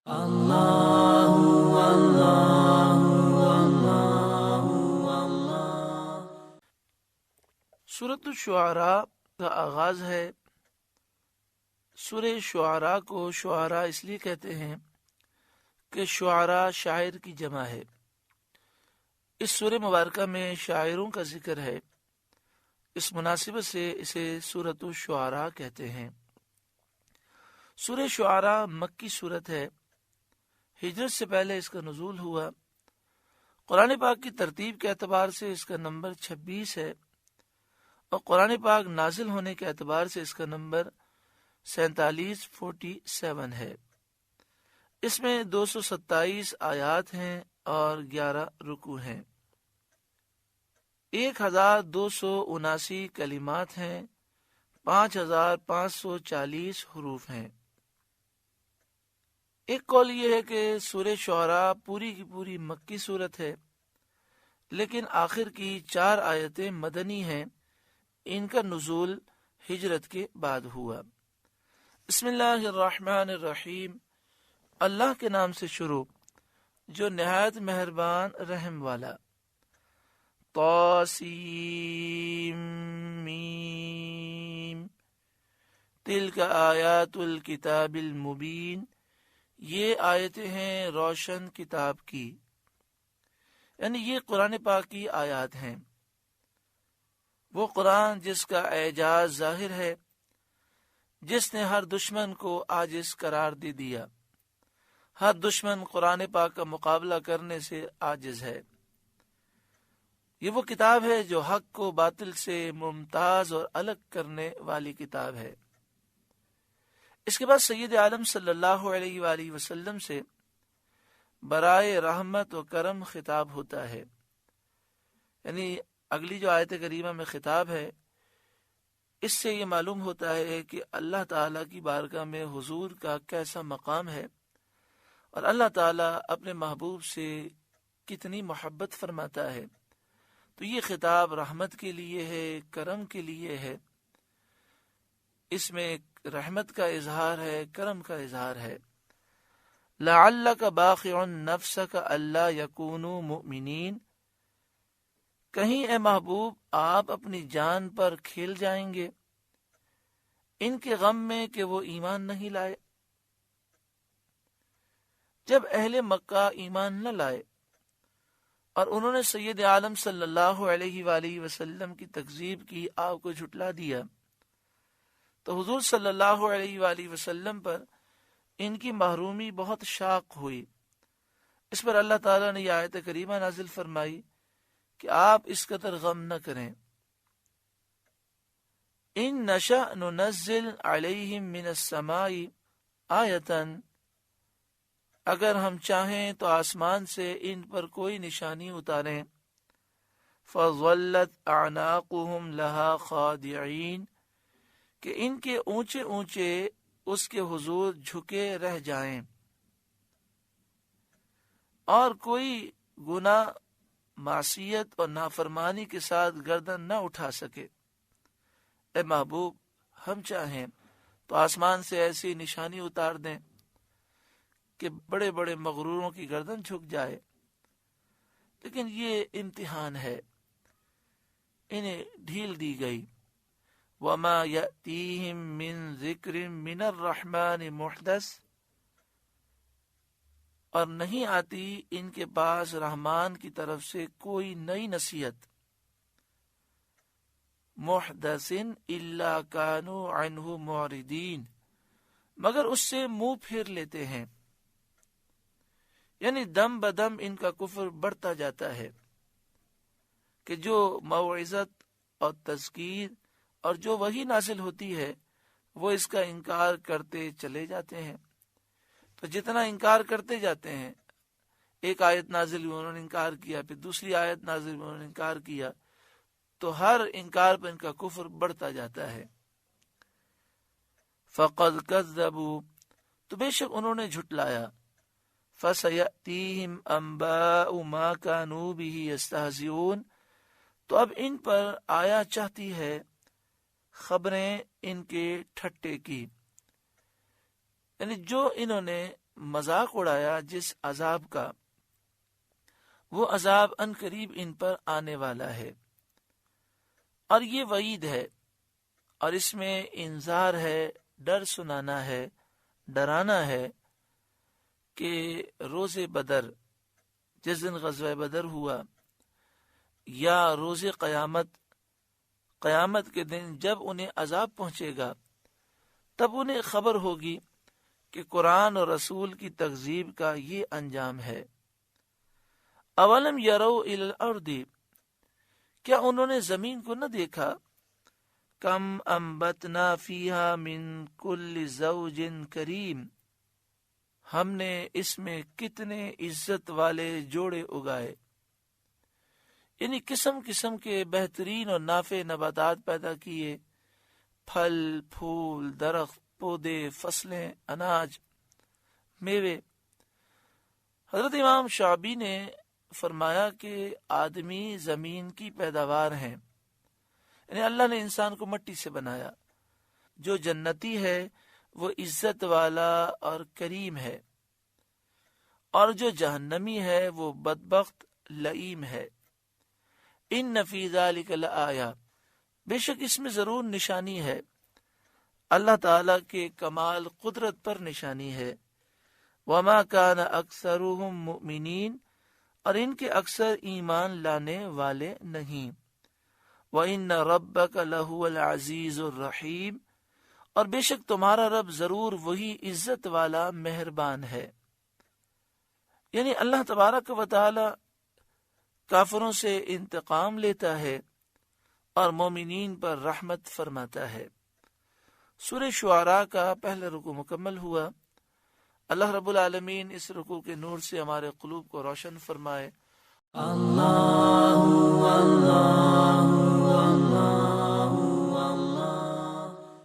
سورۃ الشعراء کا آغاز ہے۔ سورہ شعراء کو شعراء اس لیے کہتے ہیں کہ شعراء شاعر کی جمع ہے۔ اس سورہ مبارکہ میں شاعروں کا ذکر ہے، اس مناسبت سے اسے سورۃ الشعراء کہتے ہیں۔ سورہ شعراء مکی سورت ہے، ہجرت سے پہلے اس کا نزول ہوا۔ قرآن پاک کی ترتیب کے اعتبار سے اس کا نمبر 26 ہے، اور قرآن پاک نازل ہونے کے اعتبار سے اس کا نمبر 47 ہے۔ اس میں 227 آیات ہیں اور 11 رکوع ہیں۔ 1279 کلمات ہیں، 5540 حروف ہیں۔ ایک قول یہ ہے کہ سورہ شعراء پوری کی پوری مکی صورت ہے، لیکن آخر کی 4 آیتیں مدنی ہیں، ان کا نزول ہجرت کے بعد ہوا۔ بسم اللہ الرحمن الرحیم، اللہ کے نام سے شروع جو نہایت مہربان رحم والا۔ طاسیم میم، تلک آیات الکتاب المبین، یہ آیتیں ہیں روشن کتاب کی، یعنی یہ قرآن پاک کی آیات ہیں۔ وہ قرآن جس کا اعجاز ظاہر ہے، جس نے ہر دشمن کو عاجز قرار دے دیا۔ ہر دشمن قرآن پاک کا مقابلہ کرنے سے عاجز ہے۔ یہ وہ کتاب ہے جو حق کو باطل سے ممتاز اور الگ کرنے والی کتاب ہے۔ اس کے بعد سید عالم صلی اللہ علیہ وآلہ وسلم سے برائے رحمت و کرم خطاب ہوتا ہے، یعنی اگلی جو آیت کریمہ میں خطاب ہے، اس سے یہ معلوم ہوتا ہے کہ اللہ تعالیٰ کی بارگاہ میں حضور کا کیسا مقام ہے، اور اللہ تعالیٰ اپنے محبوب سے کتنی محبت فرماتا ہے۔ تو یہ خطاب رحمت کے لیے ہے، کرم کے لیے ہے، اس میں رحمت کا اظہار ہے، کرم کا اظہار ہے۔ لعلک باخع نفسک الا یکونوا مؤمنین، کہیں اے محبوب آپ اپنی جان پر کھیل جائیں گے ان کے غم میں کہ وہ ایمان نہیں لائے۔ جب اہل مکہ ایمان نہ لائے اور انہوں نے سید عالم صلی اللہ علیہ وآلہ وسلم کی تکذیب کی، آپ کو جھٹلا دیا، تو حضور صلی اللہ علیہ وآلہ وسلم پر ان کی محرومی بہت شاق ہوئی۔ اس پر اللہ تعالیٰ نے یہ آیت کریمہ نازل فرمائی کہ آپ اس قدر غم نہ کریں۔ ان نشأ ننزل علیہم من السماء آیۃ، اگر ہم چاہیں تو آسمان سے ان پر کوئی نشانی اتاریں۔ فظلت اعناقهم لها خاضعین، کہ ان کے اونچے اونچے اس کے حضور جھکے رہ جائیں اور کوئی گناہ، معصیت اور نافرمانی کے ساتھ گردن نہ اٹھا سکے۔ اے محبوب، ہم چاہیں تو آسمان سے ایسی نشانی اتار دیں کہ بڑے بڑے مغروروں کی گردن جھک جائے، لیکن یہ امتحان ہے، انہیں ڈھیل دی گئی۔ وما یأتیہم من ذکر من الرحمن محدث، اور نہیں آتی ان کے پاس رحمان کی طرف سے کوئی نئی نصیحت، محدث الا کانوا عنہ معرضین، مگر اس سے منہ پھیر لیتے ہیں، یعنی دم بدم ان کا کفر بڑھتا جاتا ہے کہ جو موعظت اور تذکیر اور جو وحی نازل ہوتی ہے وہ اس کا انکار کرتے چلے جاتے ہیں۔ تو جتنا انکار کرتے جاتے ہیں، ایک آیت نازل ہوئی انہوں نے انکار کیا، پھر دوسری آیت نازل ہوئی انہوں نے انکار کیا، تو ہر انکار پر ان کا کفر بڑھتا جاتا ہے۔ فقد کذبوا، تو بے شک انہوں نے جھٹلایا۔ فسیأتیہم انباء ما کانوا بہ یستہزئون، تو اب ان پر آیا چاہتی ہے خبریں ان کے ٹھٹے کی، یعنی جو انہوں نے مذاق اڑایا جس عذاب کا، وہ عذاب ان قریب ان پر آنے والا ہے۔ اور یہ وعید ہے، اور اس میں انذار ہے، ڈر سنانا ہے، ڈرانا ہے کہ روز بدر، جس دن غزوہ بدر ہوا، یا روز قیامت، قیامت کے دن جب انہیں عذاب پہنچے گا، تب انہیں خبر ہوگی کہ قرآن اور رسول کی تکذیب کا یہ انجام ہے۔ اولم یروا الی الارض، کیا انہوں نے زمین کو نہ دیکھا؟ کم انبتنا فیہا من کل زوج کریم، ہم نے اس میں کتنے عزت والے جوڑے اگائے، یعنی قسم قسم کے بہترین اور نافع نباتات پیدا کیے، پھل، پھول، درخت، پودے، فصلیں، اناج، میوے۔ حضرت امام شعبی نے فرمایا کہ آدمی زمین کی پیداوار ہیں، یعنی اللہ نے انسان کو مٹی سے بنایا۔ جو جنتی ہے وہ عزت والا اور کریم ہے، اور جو جہنمی ہے وہ بدبخت لئیم ہے۔ ان فی ذلک لآیہ، بے شک اس میں ضرور نشانی ہے، اللہ تعالی کے کمال قدرت پر نشانی ہے۔ وما کان اکثرهم مؤمنین، اور ان کے اکثر ایمان لانے والے نہیں۔ وَإِنَّ رَبَّكَ لَهُوَ الْعَزِيزُ الرَّحِيمُ، اور بے شک تمہارا رب ضرور وہی عزت والا مہربان ہے۔ یعنی اللہ تبارک و تعالی کافروں سے انتقام لیتا ہے اور مومنین پر رحمت فرماتا ہے۔ سورہ شعراء کا پہلا رکوع مکمل ہوا۔ اللہ رب العالمین اس رکوع کے نور سے ہمارے قلوب کو روشن فرمائے۔ اللہ